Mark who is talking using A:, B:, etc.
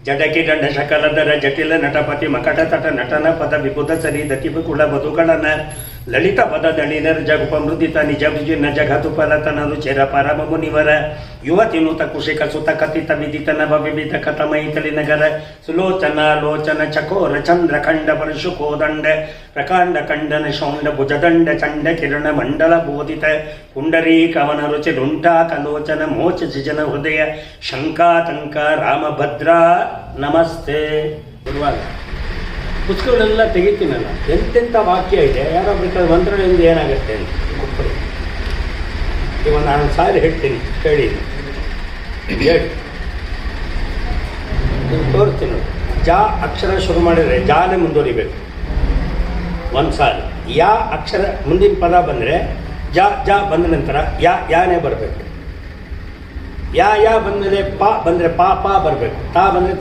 A: ಜಡಕಿ ದಂಡ ಶಕಲಧರ ಜಟಿಲ ನಟಪತಿ ಮಕಟ ತಟ ನಟನ ಪದ ವಿಬುಧ ಸರಿ ದತಿಪು ಕುಲ ಬದುಗಳನ ಲಲಿತ ಪದ ದಳಿನರ ಜಗುಪ ಮೃದಿತ ನಿಜ ವಿಜಿನ ಜಗತು ಪರತನ ರುಚಿರ ಪರಮ ಮುನಿವರ ಯುವತಿ ನೂತ ಕುಶಿಕ ಸುತ ಕಥಿತ ವಿದಿತ ನವ ವಿವಿಧ ಕಥಮೈತಲಿ ನಗರ ಸುಲೋಚನ ಲೋಚನ ಚಕೋರ ಚಂದ್ರ ಖಂಡ ಪರಶು ಕೋದಂಡ ಪ್ರಕಾಂಡ ಖಂಡನ ಶೌಂಡ ಭುಜದಂಡ ಚಂಡ ಕಿರಣ ಮಂಡಲ ಬೋಧಿತ ಪುಂಡರೀ ಕವನ ರುಚಿ ಲುಂಟಾ ಕಲೋಚನ ಮೋಚ ಸಿಜನ ಹೃದಯ ಶಂಕಾತಂಕ ರಾಮಭದ್ರ ನಮಸ್ತೆ. ಗುರುವಾರ ಪುಸ್ತಕಗಳೆಲ್ಲ ತೆಗಿತೀನಲ್ಲ, ಎಂತೆಂಥ ವಾಕ್ಯ ಇದೆ, ಯಾರೋ ಬೇಕಾದ್ರೆ ಮಂತ್ರಗಳಿಂದ ಏನಾಗುತ್ತೆ ಅಂತ ಗೊತ್ತಿಲ್ಲ. ಇವಾಗ ನಾನು ಸಾರಿ ಹೇಳ್ತೀನಿ, ಹೇಳಿ ಹೇಳಿ ತೋರಿಸ್ತೀನಿ. ಜಾ ಅಕ್ಷರ ಶುರು ಮಾಡಿದರೆ ಜಾನೇ ಮುಂದುವರಿಬೇಕು. ಒಂದು ಸಾರಿ ಯಾ ಅಕ್ಷರ ಮುಂದಿನ ಪದ ಬಂದರೆ ಜಾ ಬಂದ ನಂತರ ಯಾನೇ ಬರಬೇಕು. ಯಾ ಬಂದರೆ ಪಾ ಬಂದರೆ ಪಾ ಬರಬೇಕು. ತಾ ಬಂದರೆ